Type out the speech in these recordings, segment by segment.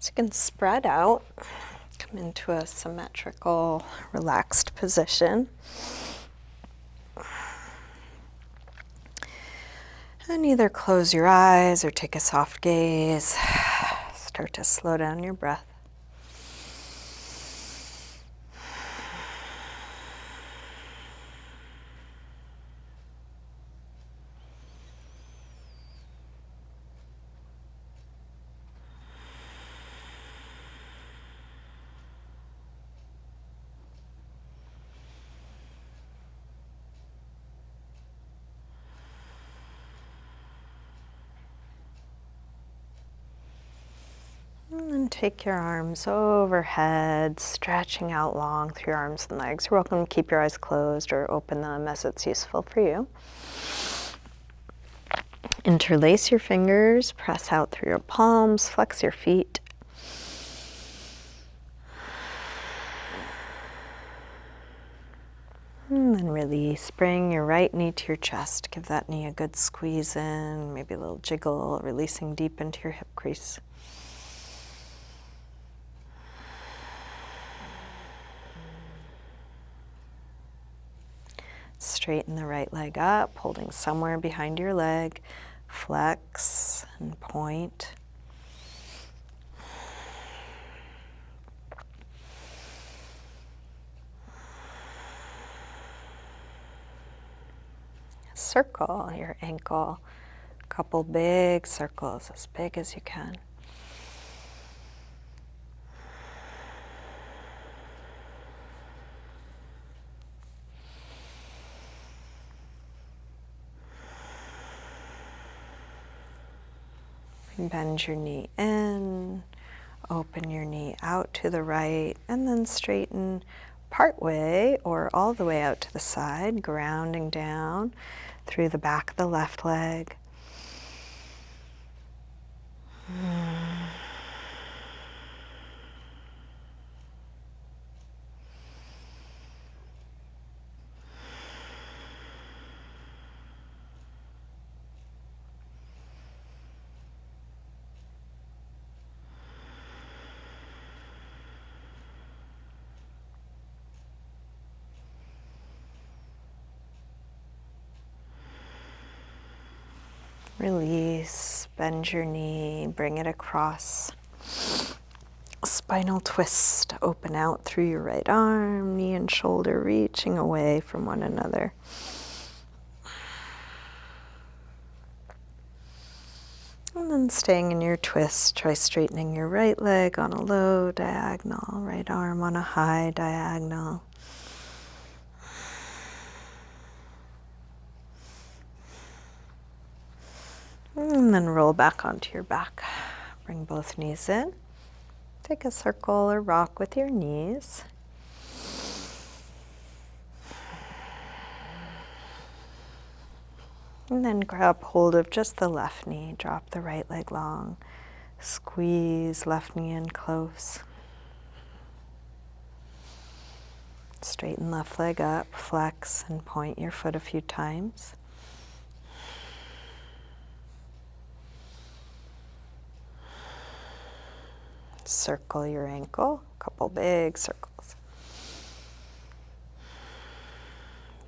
So you can spread out, come into a symmetrical, relaxed position. And either close your eyes or take a soft gaze. Start to slow down your breath. And then take your arms overhead, stretching out long through your arms and legs. You're welcome to keep your eyes closed or open them as it's useful for you. Interlace your fingers, press out through your palms, flex your feet. And then release. Bring your right knee to your chest. Give that knee a good squeeze in, maybe a little jiggle, releasing deep into your hip crease. Straighten the right leg up, holding somewhere behind your leg. Flex and point. Circle your ankle. A couple big circles, as big as you can. Bend your knee in, open your knee out to the right, and then straighten part way or all the way out to the side, grounding down through the back of the left leg. Release, bend your knee, bring it across. Spinal twist, open out through your right arm, knee and shoulder reaching away from one another. And then staying in your twist, try straightening your right leg on a low diagonal, right arm on a high diagonal. And then roll back onto your back. Bring both knees in. Take a circle or rock with your knees. And then grab hold of just the left knee. Drop the right leg long. Squeeze left knee in close. Straighten left leg up. Flex and point your foot a few times. Circle your ankle. A couple big circles.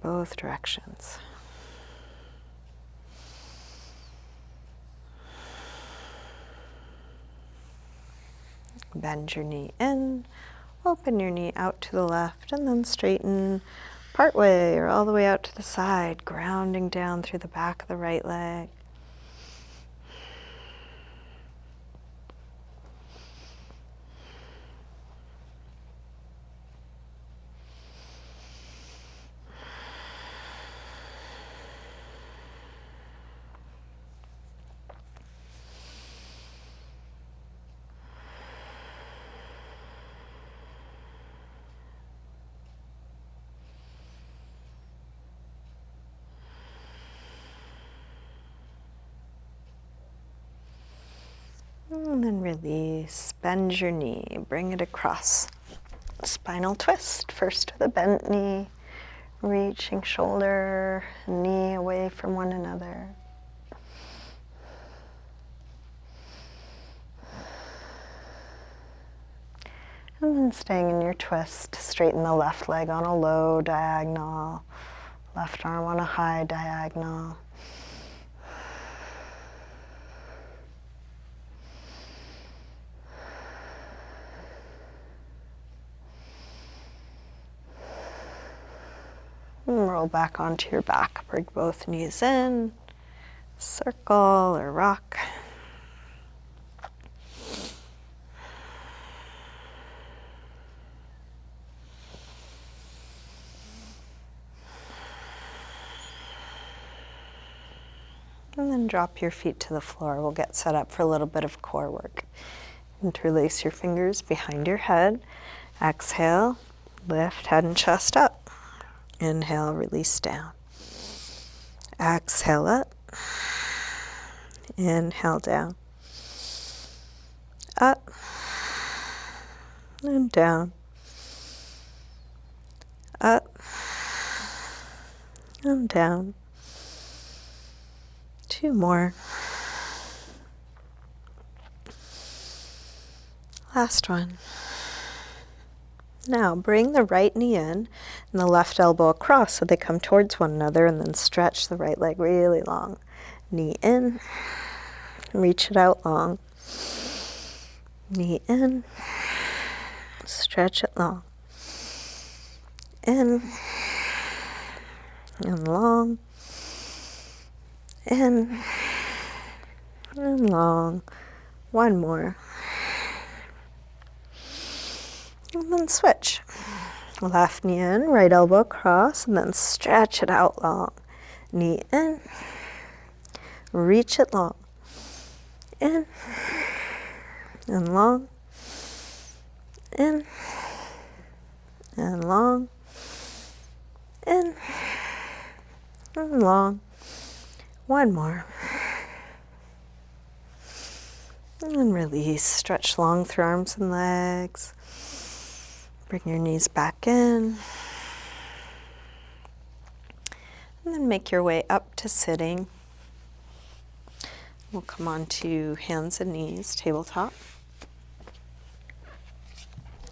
Both directions. Bend your knee in, open your knee out to the left, and then straighten part way or all the way out to the side, grounding down through the back of the right leg. And then release, bend your knee, bring it across. Spinal twist, first to the bent knee, reaching shoulder, knee away from one another. And then staying in your twist, straighten the left leg on a low diagonal, left arm on a high diagonal. And roll back onto your back. Bring both knees in, circle or rock. And then drop your feet to the floor. We'll get set up for a little bit of core work. Interlace your fingers behind your head. Exhale, lift head and chest up. Inhale, release down. Exhale up. Inhale down. Up and down. Up and down. 2 more. Last one. Now bring the right knee in and the left elbow across so they come towards one another, and then stretch the right leg really long. Knee in, reach it out long. Knee in, stretch it long. In and long. In and long. 1 more. And then switch. Left knee in, right elbow across, and then stretch it out long. Knee in, reach it long. In and long. In and long. In and long. 1 more. And release. Stretch long through arms and legs. Bring your knees back in. And then make your way up to sitting. We'll come on to hands and knees, tabletop.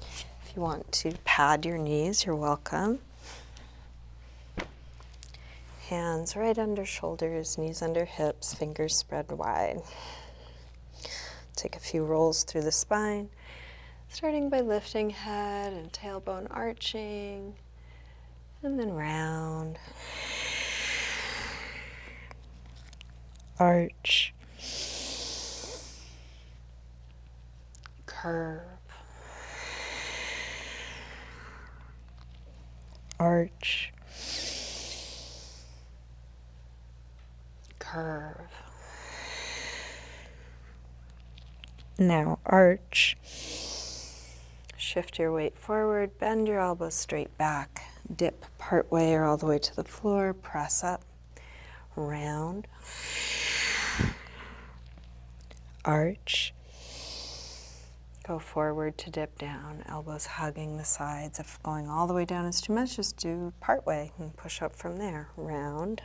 If you want to pad your knees, you're welcome. Hands right under shoulders, knees under hips, fingers spread wide. Take a few rolls through the spine, starting by lifting head and tailbone arching, and then round. Arch. Curve. Arch. Curve. Now arch. Shift your weight forward, bend your elbows straight back, dip part way or all the way to the floor, press up, round, arch, go forward to dip down, elbows hugging the sides. If going all the way down is too much, just do part way and push up from there, round,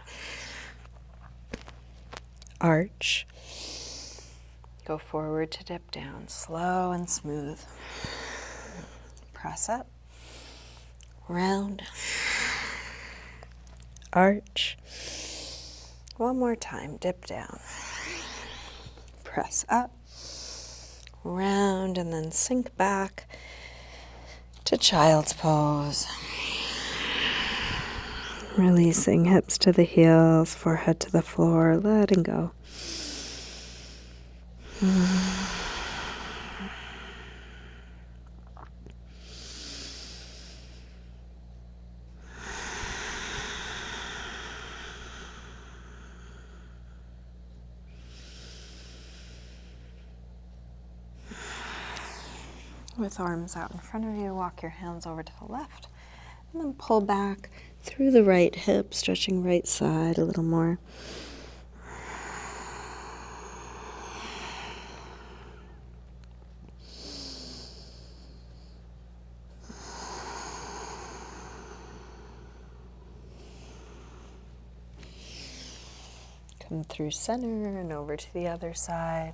arch, go forward to dip down, slow and smooth. Press up, round, arch. 1 more time, dip down. Press up, round, and then sink back to child's pose. Releasing hips to the heels, forehead to the floor, letting go. With arms out in front of you, walk your hands over to the left, and then pull back through the right hip, stretching right side a little more. Come through center and over to the other side.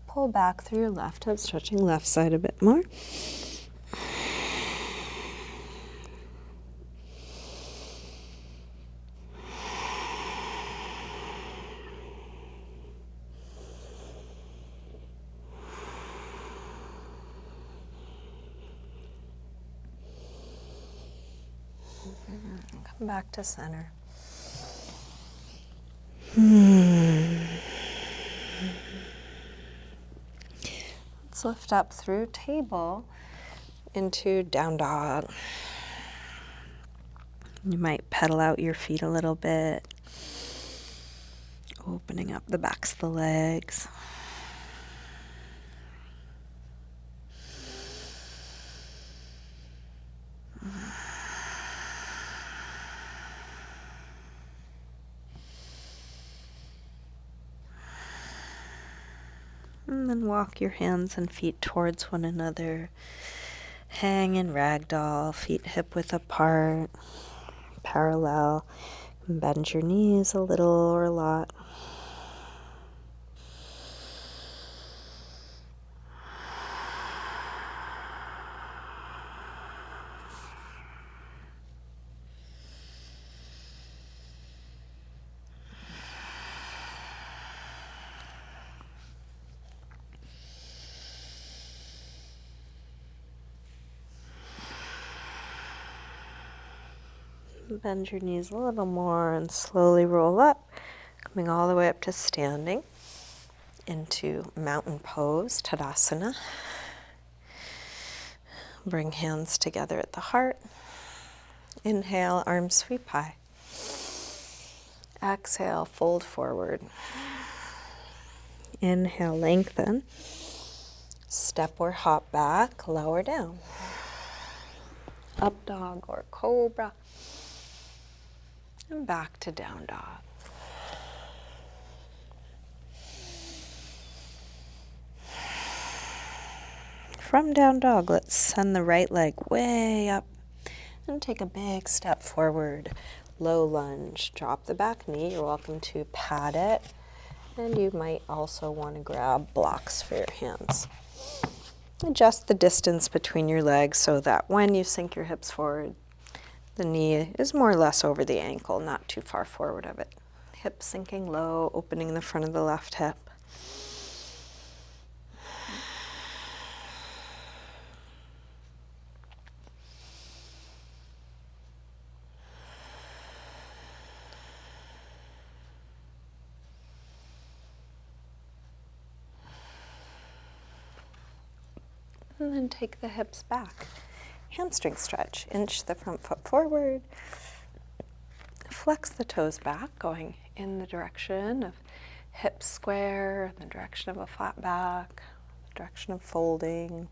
Pull back through your left hip, stretching left side a bit more. Come back to center. Let's lift up through table into down dog. You might pedal out your feet a little bit, opening up the backs of the legs. And then walk your hands and feet towards one another. Hang in ragdoll, feet hip width apart, parallel. Bend your knees a little or a lot. Bend your knees a little more and slowly roll up, coming all the way up to standing into mountain pose, Tadasana. Bring hands together at the heart. Inhale, arms sweep high. Exhale, fold forward. Inhale, lengthen. Step or hop back, lower down. Up dog or cobra. And back to down dog. From down dog, let's send the right leg way up and take a big step forward. Low lunge. Drop the back knee. You're welcome to pat it. And you might also want to grab blocks for your hands. Adjust the distance between your legs so that when you sink your hips forward, the knee is more or less over the ankle, not too far forward of it. Hips sinking low, opening the front of the left hip. And then take the hips back. Hamstring stretch. Inch the front foot forward. Flex the toes back, going in the direction of hips square, the direction of a flat back, the direction of folding.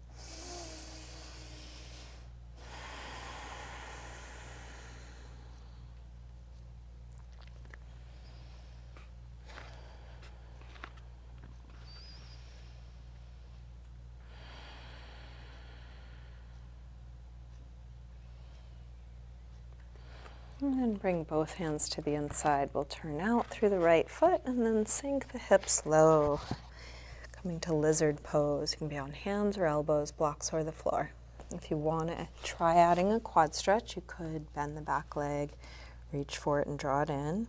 And then bring both hands to the inside. We'll turn out through the right foot and then sink the hips low. Coming to lizard pose. You can be on hands or elbows, blocks or the floor. If you want to try adding a quad stretch, you could bend the back leg, reach for it and draw it in.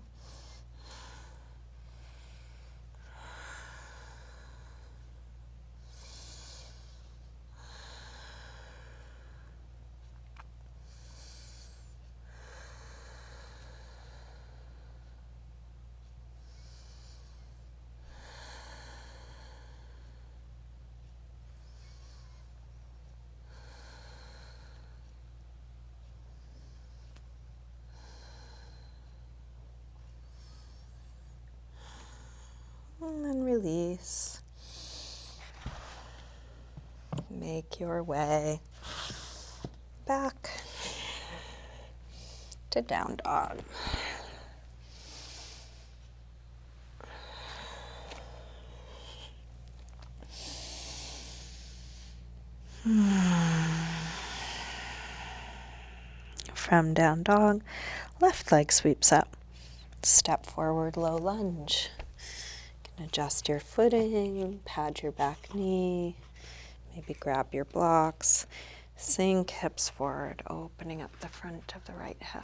And then release. Make your way back to down dog. From down dog, left leg sweeps up. Step forward, low lunge. You can adjust your footing, pad your back knee, maybe grab your blocks. Sink hips forward, opening up the front of the right hip.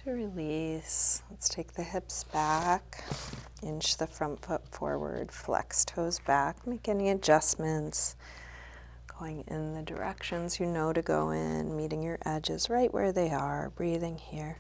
To release, let's take the hips back, inch the front foot forward, flex toes back, make any adjustments, going in the directions you know to go in, meeting your edges right where they are, breathing here.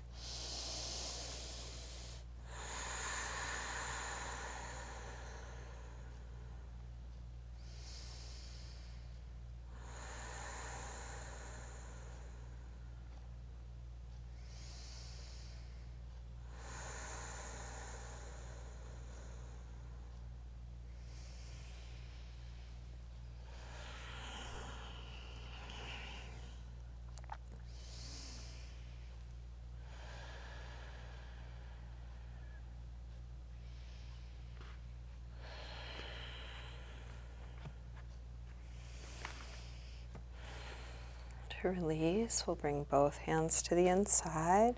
To release, we'll bring both hands to the inside,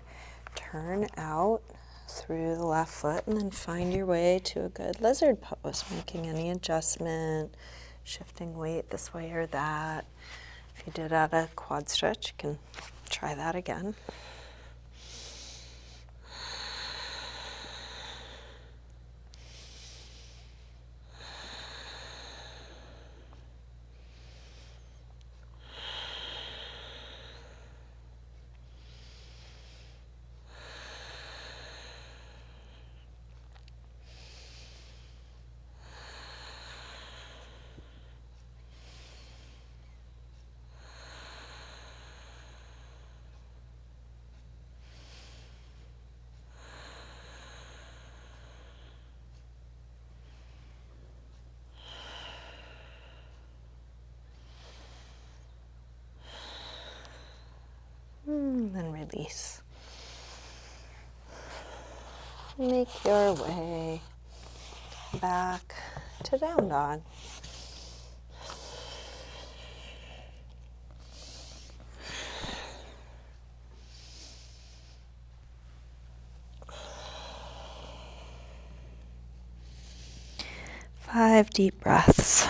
turn out through the left foot, and then find your way to a good lizard pose, making any adjustment, shifting weight this way or that. If you did add a quad stretch, you can try that again. Then release. Make your way back to down dog. Five deep breaths.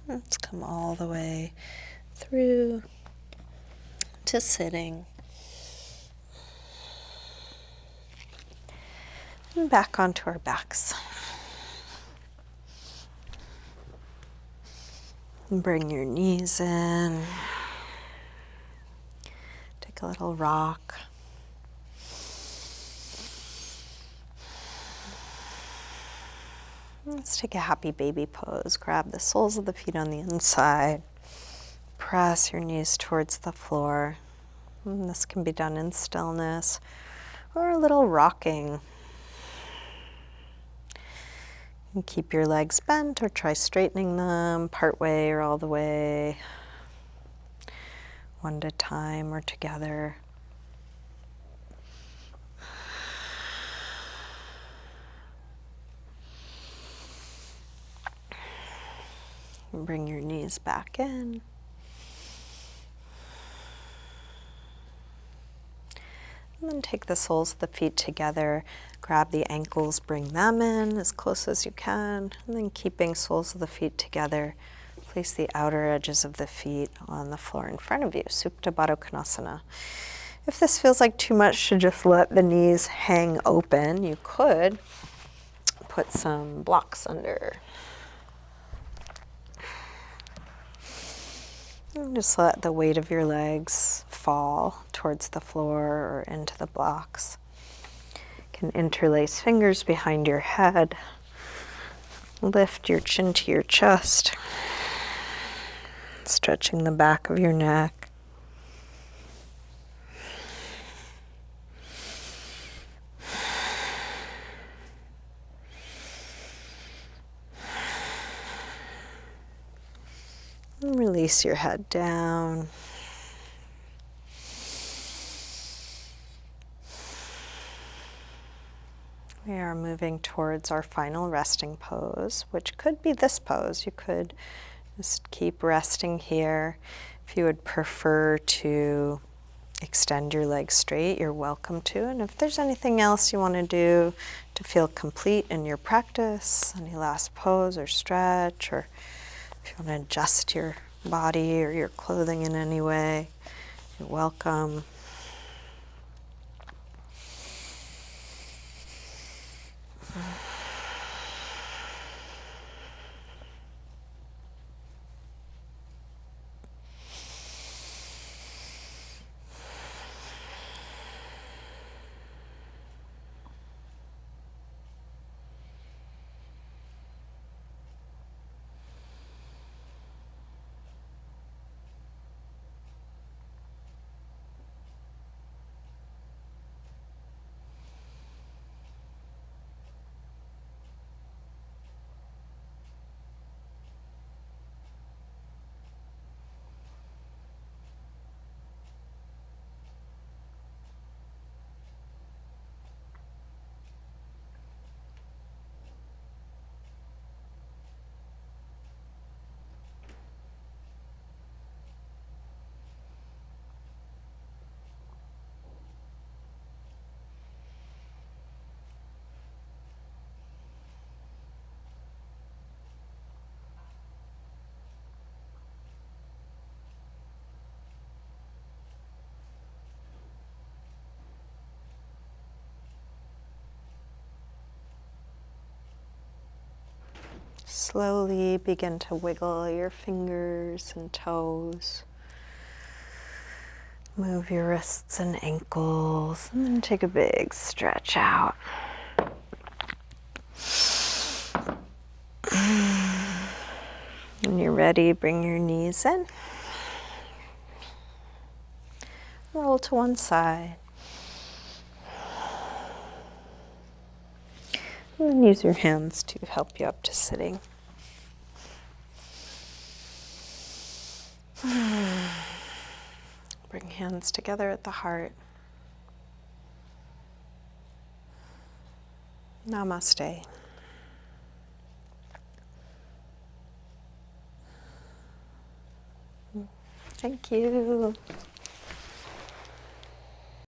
Let's come all the way through to sitting. And back onto our backs. And bring your knees in. Take a little rock. Let's take a happy baby pose. Grab the soles of the feet on the inside. Press your knees towards the floor. And this can be done in stillness or a little rocking. And keep your legs bent or try straightening them part way or all the way. One at a time or together. And bring your knees back in. And then take the soles of the feet together, grab the ankles, bring them in as close as you can, and then keeping soles of the feet together, place the outer edges of the feet on the floor in front of you, Supta Baddha Konasana. If this feels like too much to just let the knees hang open, you could put some blocks under. And just let the weight of your legs fall towards the floor or into the blocks. You can interlace fingers behind your head. Lift your chin to your chest. Stretching the back of your neck. And release your head down. We are moving towards our final resting pose, which could be this pose. You could just keep resting here. If you would prefer to extend your legs straight, you're welcome to. And if there's anything else you want to do to feel complete in your practice, any last pose or stretch, or if you want to adjust your body or your clothing in any way, you're welcome. Slowly begin to wiggle your fingers and toes. Move your wrists and ankles, and then take a big stretch out. When you're ready, bring your knees in. Roll to one side. And then use your hands to help you up to sitting. Bring hands together at the heart. Namaste. Thank you.